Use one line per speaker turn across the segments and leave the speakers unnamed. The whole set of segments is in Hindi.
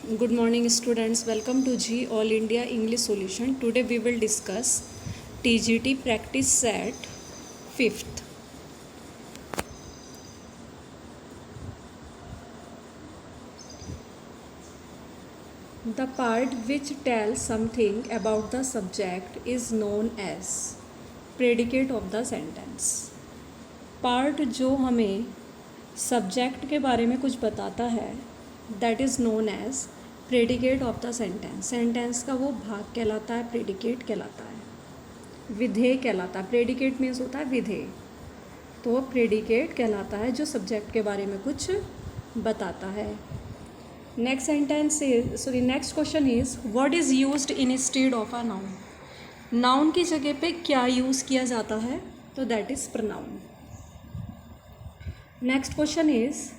Good morning students, welcome to G All India English Solution. Today we will discuss TGT practice set 5th. The part which tells something about the subject is known as predicate of the sentence. Part जो हमें सब्जेक्ट के बारे में कुछ बताता है that is known as predicate of the sentence. Sentence का वो भाग कहलाता है, प्रेडिकेट कहलाता है, विधेय कहलाता है. प्रेडिकेट मीन्स होता है विधेय, तो प्रेडिकेट कहलाता है जो सब्जेक्ट के बारे में कुछ बताता है. Next sentence is next question is what is used instead of a noun. Noun की जगह पे क्या यूज़ किया जाता है, तो that is pronoun. Next question is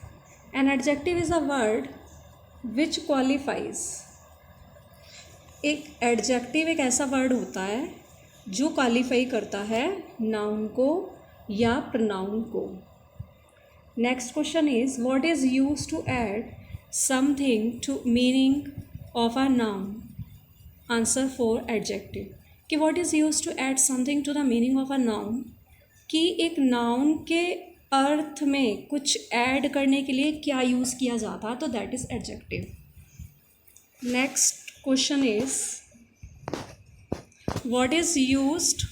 an adjective is a word which qualifies. एक एडजेक्टिव एक ऐसा वर्ड होता है जो क्वालिफाई करता है नाउन को या प्रनाउन को. Next question is what is used to add something to meaning of a noun. Answer for adjective कि what is used to add something to the meaning of a noun, कि एक नाउन के अर्थ में कुछ ऐड करने के लिए क्या यूज़ किया जाता है, तो that is adjective. Next question is what is used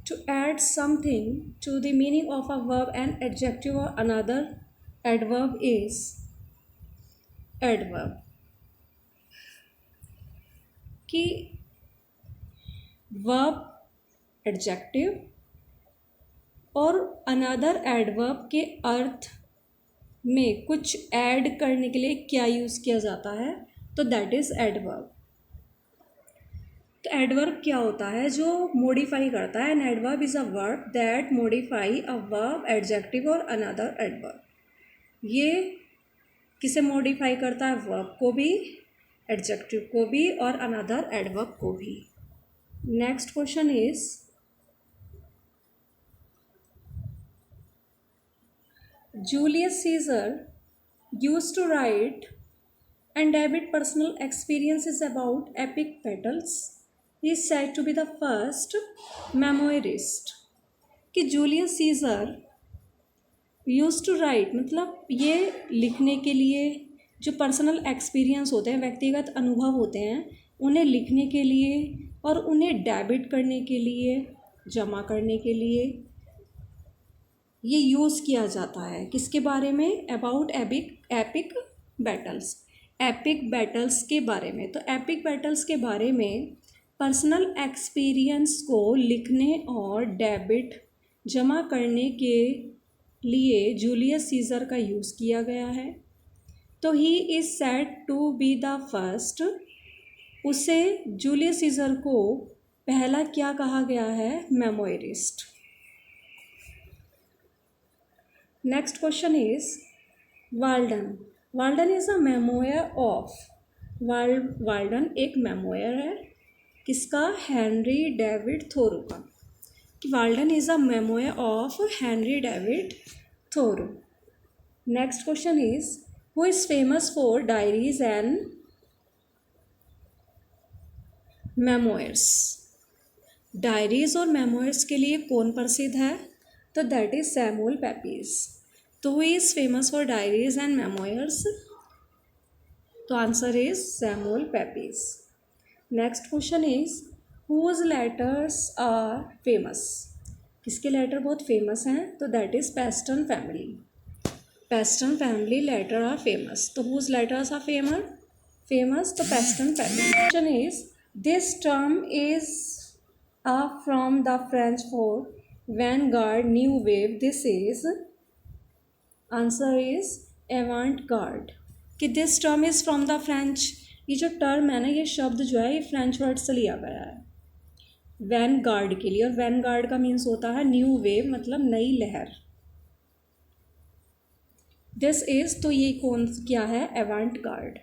to add something to the meaning of a verb and adjective और अनदर एडवर्ब इज एडवर्ब. कि वर्ब एडजेक्टिव और अनदर एडवर्ब के अर्थ में कुछ ऐड करने के लिए क्या यूज़ किया जाता है, तो दैट इज़ एडवर्ब. तो एडवर्ब क्या होता है, जो मॉडिफाई करता है. An adverb is a verb that modify a verb, adjective और अनदर एडवर्ब. ये किसे मॉडिफाई करता है, वर्ब को भी, एडजेक्टिव को भी और अनदर एडवर्ब को भी. Next question is Julius Caesar used to write and debit personal experiences about epic battles. He is said to be the first memoirist. कि Julius Caesar use to write मतलब ये लिखने के लिए जो पर्सनल एक्सपीरियंस होते हैं, व्यक्तिगत अनुभव होते हैं, उन्हें लिखने के लिए और उन्हें डेबिट करने के लिए, जमा करने के लिए ये यूज़ किया जाता है. किसके बारे में, about epic battles, epic battles के बारे में. तो एपिक बैटल्स के बारे में पर्सनल एक्सपीरियंस को लिखने और डेबिट जमा करने के लिए जूलियस सीजर का यूज़ किया गया है. तो he is said to be the first. उसे जूलियस सीजर को पहला क्या कहा गया है, memoirist. Next question is Walden. Walden is a memoir of. Walden एक मेमोयर है किसका, हेनरी डेविड थोरो का. Walden is a memoir of Henry David Thoreau. Next question is who is famous for diaries and memoirs. Diaries और मेमोयर्स के लिए कौन प्रसिद्ध है, तो दैट इज सैमुअल पेपीज. तो who is famous for diaries and memoirs, तो answer is Samuel Pepys. Next question is whose letters are famous. किसके लेटर बहुत फेमस हैं, तो that is Paston family. Paston family letter are famous. तो हुज लेटर्स आर फेमस, तो Paston family. Question is this term is from the French for vanguard, new wave. This is, answer is avant garde. कि this term is from the French. ये जो टर्म है ना, ये शब्द जो है ये फ्रेंच वर्ड से लिया गया है वैनगार्ड के लिए. और वैनगार्ड का मीन्स होता है न्यू वेव, मतलब नई लहर. दिस इज, तो ये कौन क्या है, avant garde.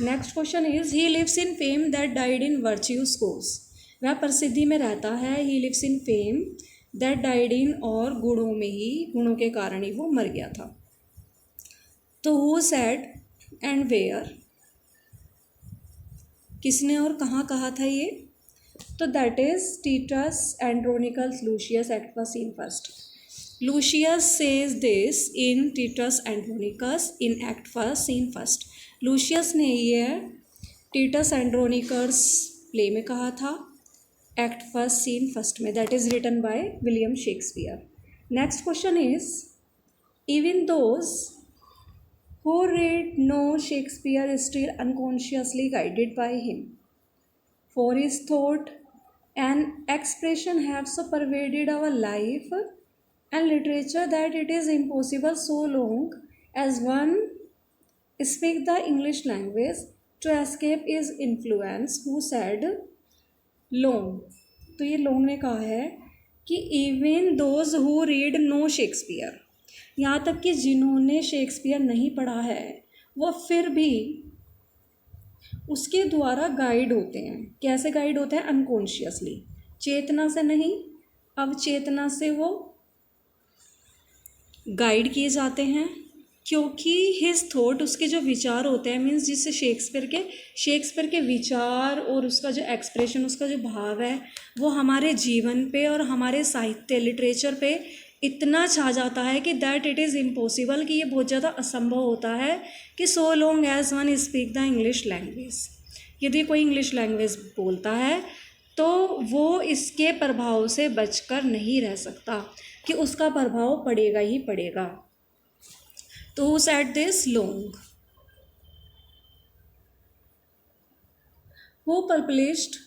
Next question is he lives in fame that died in virtue's cause. वह प्रसिद्धि में रहता है, he lives in fame that died in, और गुणों में ही, गुणों के कारण ही वो मर गया था. तो हु सेड एंड वेयर, किसने और कहाँ कहा था ये? तो that is Titus Andronicus Lucius at first scene first. Lucius says this in Titus Andronicus in act first scene first. Lucius ने ये टीटस एंड्रोनिकस प्ले में कहा था, एक्ट फर्स्ट सीन फर्स्ट में. That is written by William Shakespeare. Next question is, even those who read no Shakespeare is still unconsciously guided by him, for his thought and expression have so pervaded our life and literature that it is impossible so long as one speak the English language to escape his influence. Who said? Long. तो ये लोंग ने कहा है कि even those who read no Shakespeare, यहाँ तक कि जिन्होंने शेक्सपियर नहीं पढ़ा है वो फिर भी उसके द्वारा गाइड होते हैं. कैसे गाइड होते हैं? अनकॉन्शियसली, चेतना से नहीं, अवचेतना से वो गाइड किए जाते हैं, क्योंकि हिज थॉट, उसके जो विचार होते हैं, मीन्स जिससे शेक्सपियर के विचार और उसका जो एक्सप्रेशन, उसका जो भाव है वो हमारे जीवन पे और हमारे साहित्य लिटरेचर पे इतना छा जाता है कि दैट इट इज़ इम्पॉसिबल, कि ये बहुत ज़्यादा असंभव होता है कि so long as one speak the English language, यदि कोई इंग्लिश लैंग्वेज बोलता है तो वो इसके प्रभाव से बचकर नहीं रह सकता, कि उसका प्रभाव पड़ेगा ही पड़ेगा. तो who said this? Long. Who published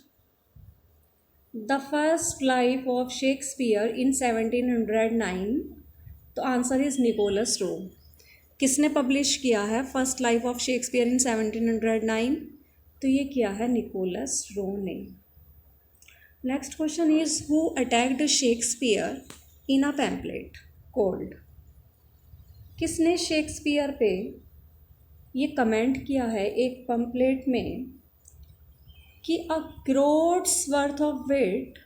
the first life of Shakespeare in 1709? तो आंसर इज निकोलस रो. किसने पब्लिश किया है first life of Shakespeare in 1709? तो ये किया है निकोलस रो ने. Next question is, who attacked Shakespeare in a pamphlet called? किसने शेक्सपियर पे ये कमेंट किया है एक पैम्पलेट में कि अ groat's worth of wit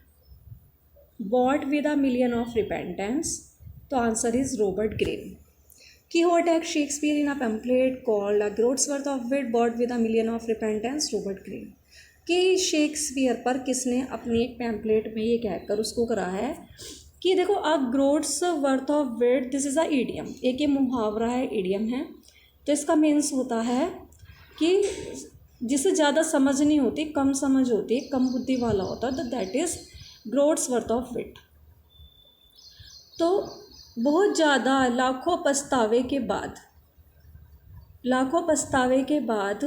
bought with a million of repentance? तो आंसर इज रॉबर्ट ग्रीन. कि who attacked Shakespeare in a pamphlet called a groat's worth of wit bought with a million of repentance? Robert Greene. कि शेक्सपियर पर किसने अपनी एक पैम्पलेट में ये कहकर उसको करा है कि देखो, अ groat's worth of wit, this is a idiom, एक ये मुहावरा है, ईडियम है. तो इसका मीन्स होता है कि जिसे ज़्यादा समझ नहीं होती, कम समझ होती, कम बुद्धि वाला होता है, तो दैट इज़ ग्रोट्स वर्थ ऑफ विट. तो बहुत ज़्यादा लाखों पछतावे के बाद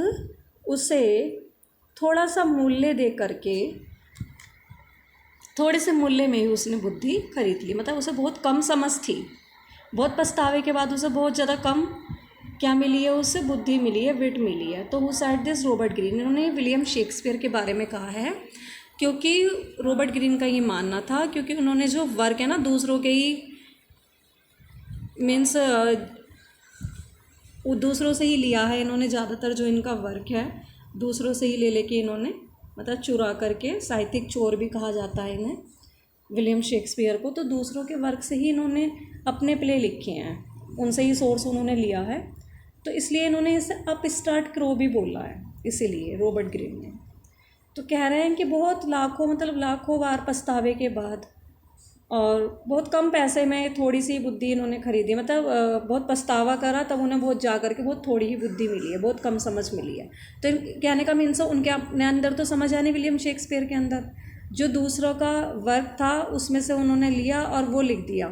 उसे थोड़ा सा मूल्य दे करके, थोड़े से मूल्य में ही उसने बुद्धि खरीद ली. मतलब उसे बहुत कम समझ थी, बहुत पछतावे के बाद उसे बहुत ज़्यादा कम क्या मिली है? उससे बुद्धि मिली है, विट मिली है. तो who said this? Robert Greene. इन्होंने विलियम शेक्सपियर के बारे में कहा है, क्योंकि रॉबर्ट ग्रीन का ये मानना था, क्योंकि उन्होंने जो वर्क है ना दूसरों के ही, मीन्स दूसरों से ही लिया है इन्होंने, ज़्यादातर जो इनका वर्क है दूसरों से ही ले लेके इन्होंने, मतलब चुरा करके, साहित्यिक चोर भी कहा जाता है इन्हें, विलियम शेक्सपियर को. तो दूसरों के वर्क से ही इन्होंने अपने प्ले लिखे हैं, उनसे ही सोर्स उन्होंने लिया है. तो इसलिए इन्होंने इसे अपस्टार्ट क्रो भी बोला है, इसीलिए रॉबर्ट ग्रीन ने. तो कह रहे हैं कि बहुत लाखों बार पछतावे के बाद और बहुत कम पैसे में थोड़ी सी बुद्धि इन्होंने खरीदी, मतलब बहुत पछतावा करा तब उन्हें बहुत जा करके बहुत थोड़ी ही बुद्धि मिली है, बहुत कम समझ मिली है. तो कहने का मीन्स उनके अपने अंदर तो समझ आने, विलियम शेक्सपियर के अंदर जो दूसरों का वर्क था उसमें से उन्होंने लिया और वो लिख दिया.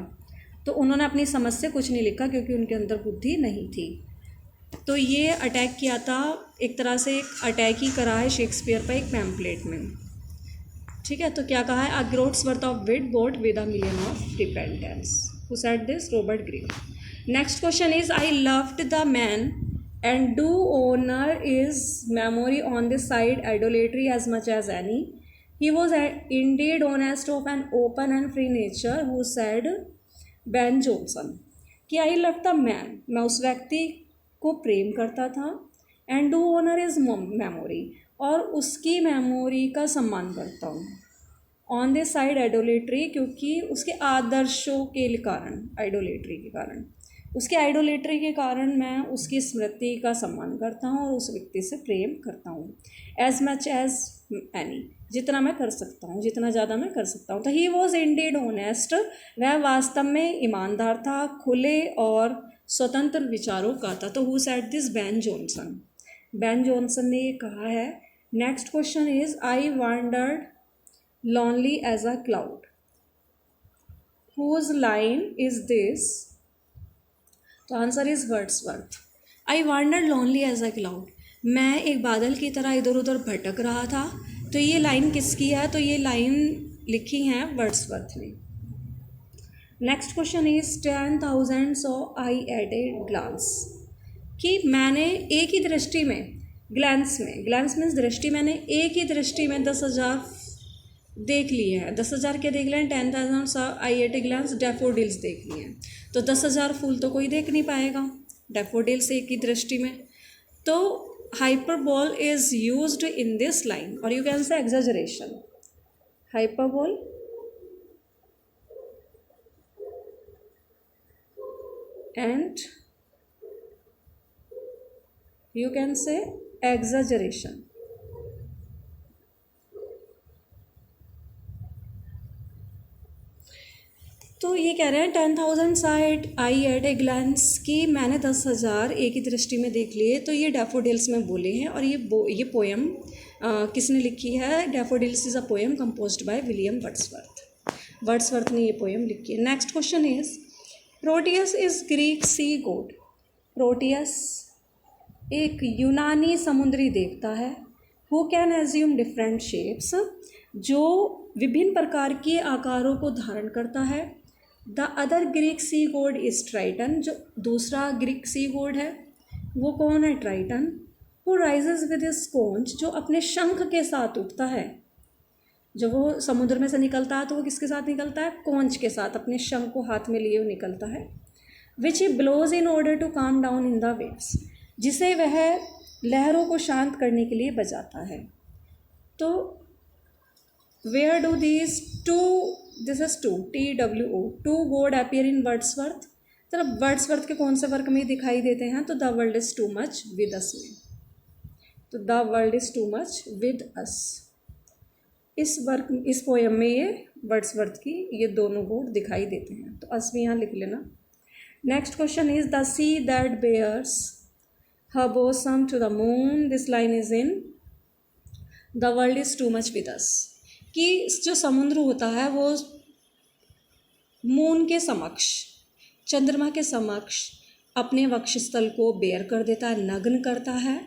तो उन्होंने अपनी समझ से कुछ नहीं लिखा, क्योंकि उनके अंदर बुद्धि नहीं थी. तो ये अटैक किया था, एक तरह से एक अटैक ही करा है शेक्सपियर पर एक पैम्पलेट में. ठीक है, तो क्या कहा है? अ groat's worth of wit bought with a million of repentance. Who said this? Robert Greene. Next question is, I loved the man and do honor his memory on this side idolatry as much as any. He was indeed honest of an open and free nature. Who said? Ben Jonson. कि आई लव द मैन, मैं उस व्यक्ति को प्रेम करता था, and do honour is memory, और उसकी मेमोरी का सम्मान करता हूँ. ऑन दिस साइड आइडोलेट्री, क्योंकि उसके आदर्शों के कारण, आइडोलेट्री के कारण. उसके आइडोलेट्री के कारण मैं उसकी स्मृति का सम्मान करता हूँ और उस व्यक्ति से प्रेम करता हूँ। एज मच एज एनी, जितना मैं कर सकता हूँ, जितना ज़्यादा मैं कर सकता हूँ। तो ही वॉज इंडीड ऑनेस्ट, वह वास्तव में ईमानदार था, खुले और स्वतंत्र विचारों का था। तो who said this? Ben Jonson. Ben Jonson ने ये कहा है। Next question is I wandered lonely as a cloud. Whose line is this? तो answer is Wordsworth. I wandered lonely as a cloud, मैं एक बादल की तरह इधर उधर भटक रहा था। तो ये लाइन किसकी है? तो ये लाइन लिखी है वर्ड्सवर्थ ने। Next question is 10,000 saw I at a glance, कि मैंने एक ही दृष्टि में, ग्लैंस मीन्स दृष्टि, मैंने एक ही दृष्टि में 10,000 देख लिए हैं। 10,000 क्या देख लिए हैं? 10,000 saw I at a glance daffodils देख लिए हैं। तो 10,000 फूल तो कोई देख नहीं पाएगा, डैफोडिल्स एक ही दृष्टि में। तो hyperbole is used in this line, और you can say exaggeration. Hyperbole and you can say exaggeration. तो ये कह रहे हैं 10,000 आई एट ए ग्लांस, कि मैंने 10,000 एक ही दृष्टि में देख लिए। तो ये डैफोडिल्स में बोले हैं, और ये पोएम किसने लिखी है? Daffodils is a poem composed by William Wordsworth ने ये पोएम लिखी है। Next question is Proteus is Greek sea god. Proteus एक यूनानी समुद्री देवता है। Who can assume different shapes, जो विभिन्न प्रकार के आकारों को धारण करता है। The other Greek sea god is Triton, जो दूसरा ग्रीक सी गॉड है वो कौन है? Triton. Who rises with his sponge, जो अपने शंख के साथ उठता है। जब वो समुद्र में से निकलता है तो वो किसके साथ निकलता है? कॉन्च के साथ, अपने शंख को हाथ में लिए हुए निकलता है। Which he blows in order to calm down in the waves, जिसे वह लहरों को शांत करने के लिए बजाता है। तो where do this two, this is two, TWO, two god appear in Wordsworth. तो वर्ड्सवर्थ के कौन से वर्क में दिखाई देते हैं? तो the world is too much with us में। तो the world is too much with us, इस पोएम में ये वर्ड्सवर्थ की ये दोनों गॉड दिखाई देते हैं। तो अस में यहाँ लिख लेना। Next question is the sea that bears her bosom to the moon. This line is in the world is too much with us, कि जो समुद्र होता है वो मून के समक्ष, चंद्रमा के समक्ष अपने वक्षस्थल को बेयर कर देता है, नग्न करता है।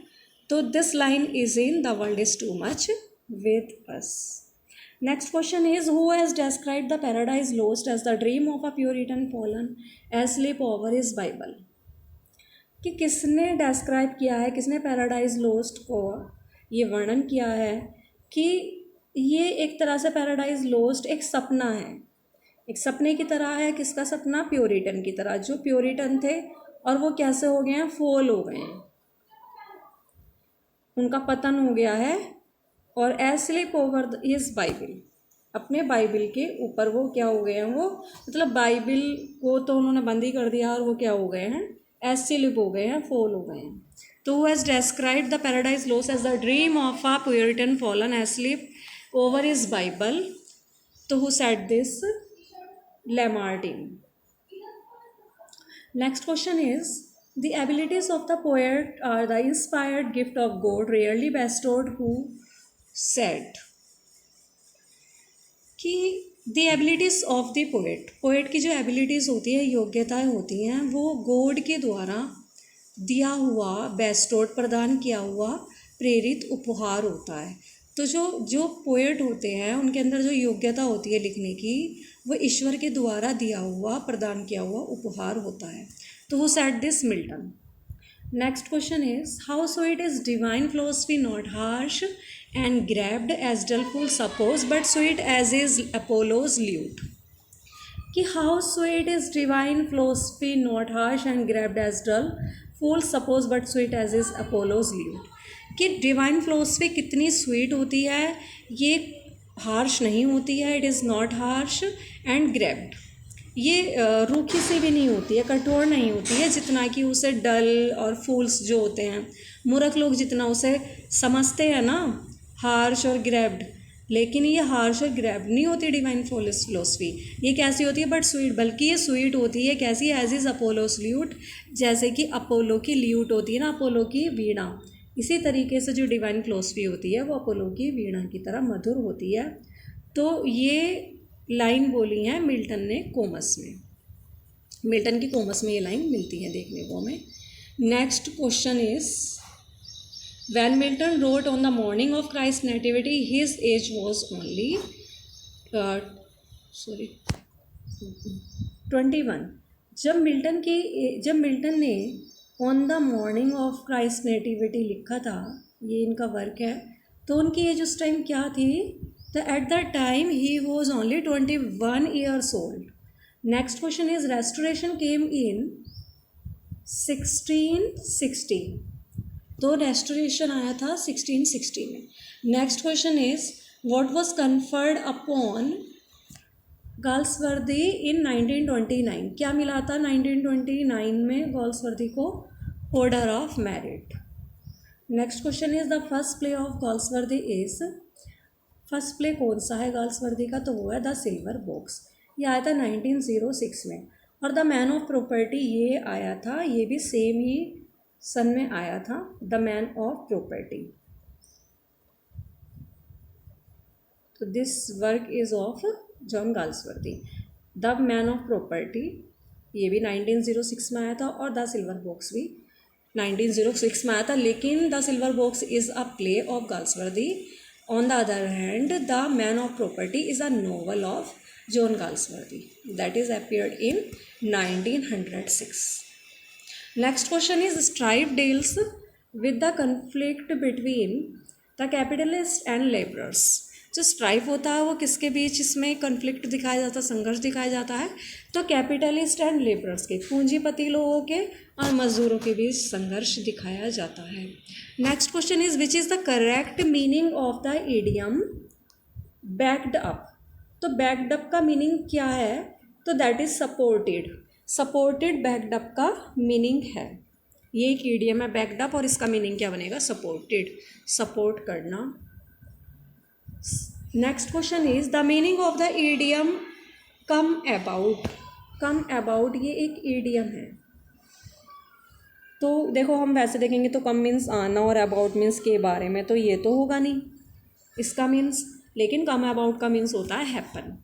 तो this line is in the world is too much with us. Next question is who has described the paradise lost as the dream of a Puritan fallen asleep over his Bible? कि किसने डिस्क्राइब किया है, किसने पैराडाइज लोस्ट को ये वर्णन किया है कि ये एक तरह से पैराडाइज लोस्ट एक सपना है, एक सपने की तरह है। किसका सपना? प्योरिटन की तरह। जो प्योरिटन थे और वो कैसे हो गए हैं? फॉल हो गए हैं, उनका पतन हो गया है। और एस्लीप ओवर हिज बाइबिल, अपने बाइबिल के ऊपर वो क्या हो गए हैं? वो मतलब बाइबिल को तो उन्होंने बंद ही कर दिया और वो क्या हो गए हैं? एस्लीप हो गए हैं, फॉल हो गए हैं। तो who has described the Paradise Lost as the dream of a Puritan fallen asleep over his Bible. तो who said this? Lamartine. Next question is the abilities of the poet are the inspired gift of God rarely bestowed. Who said? कि the abilities of the poet, poet की जो एबिलिटीज़ होती है, योग्यताएं होती हैं, वो गॉड के द्वारा दिया हुआ, बेस्टोड प्रदान किया हुआ प्रेरित उपहार होता है। तो जो पोएट होते हैं उनके अंदर जो योग्यता होती है लिखने की, वो ईश्वर के द्वारा दिया हुआ, प्रदान किया हुआ उपहार होता है। तो who said this? Milton. Next question is how sweet is divine philosophy not harsh and grabbed as dull fools suppose but sweet as is Apollo's lute. कि how sweet is divine philosophy not harsh and grabbed as dull fools suppose but sweet as is Apollo's lute. कि डिवाइन फिलोसफी कितनी स्वीट होती है, ये हार्श नहीं होती है, it is not harsh and grabbed, ये रूखी सी भी नहीं होती है, कठोर नहीं होती है, जितना कि उसे डल और फूल्स जो होते हैं, मूर्ख लोग जितना उसे समझते हैं ना, हार्श और ग्रैब्ड, लेकिन ये हार्श और ग्रैब्ड नहीं होती डिवाइन फिलोसफी। ये कैसी होती है? बट स्वीट, बल्कि ये स्वीट होती है। कैसी? एज इज़ अपोलोस ल्यूट, जैसे कि अपोलो की ल्यूट होती है ना, अपोलो की वीणा, इसी तरीके से जो डिवाइन फिलोसफी होती है वो अपोलो की वीणा की तरह मधुर होती है। तो ये लाइन बोली है मिल्टन ने कोमस में, मिल्टन की कोमस में ये लाइन मिलती है देखने को हमें। Next question is, when Milton road on the morning of Christ nativity his age was only 21। जब मिल्टन ने on the morning of Christ nativity लिखा था, ये इनका वर्क है, तो उनकी एज उस टाइम क्या थी? तो at the time he was only 21 years old. Next question is, restoration came in 1660, तो रेस्टोरेशन आया था 1660 में। Next question is, what was conferred upon Galsworthy in 1929, क्या मिला था 1929 में गाल्सवर्दी को? Order of merit. Next question is, the first play of Galsworthy is, first play कौन सा है गाल्सवर्दी का? तो वो है द सिल्वर बॉक्स, ये आया था 1906 में। और द मैन ऑफ प्रॉपर्टी ये आया था, ये भी सेम ही सन में आया था, द मैन ऑफ प्रॉपर्टी। तो this work is of John Galsworthy. The man of property ये भी 1906 में आया था, और द सिल्वर बॉक्स भी 1906 में आया था, लेकिन the silver box is a play of Galsworthy. On the other hand, the man of property is a novel of John Galsworthy that is appeared in 1906. Next question is, strife deals with the conflict between the capitalists and laborers. जो स्ट्राइफ होता है वो किसके बीच इसमें कन्फ्लिक्ट दिखाया जाता है, संघर्ष दिखाया जाता है? तो कैपिटलिस्ट एंड लेबरर्स के, पूंजीपति लोगों के और मजदूरों के बीच संघर्ष दिखाया जाता है। Next question is, which is the correct meaning of the idiom backed up? तो बैक्ड अप का मीनिंग क्या है? तो that is supported. Supported backed up का मीनिंग है, ये एक इडियम है बैक्ड अप, और इसका मीनिंग क्या बनेगा? सपोर्टेड, सपोर्ट करना। Next question is, the meaning of the idiom come about. Come about ये एक इडियम है, तो देखो हम वैसे देखेंगे तो कम मीन्स आना और अबाउट मीन्स के बारे में, तो ये तो होगा नहीं इसका मीन्स, लेकिन कम अबाउट का मीन्स होता है हैपन।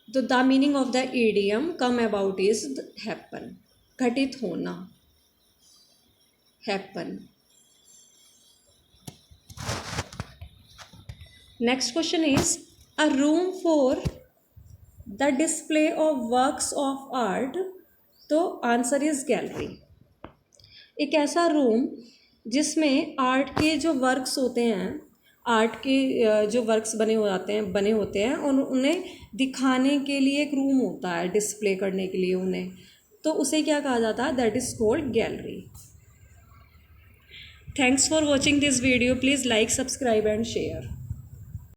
तो the meaning of the idiom come about is happen, घटित होना, happen. Next question is, a room for the display of works of art. तो आंसर इज गैलरी। एक ऐसा रूम जिसमें आर्ट के जो वर्क्स होते हैं, आर्ट के जो वर्क्स बने होते हैं और उन्हें दिखाने के लिए एक रूम होता है, डिस्प्ले करने के लिए उन्हें, तो उसे क्या कहा जाता है? That is called gallery. Thanks for watching this video, please like, subscribe and share.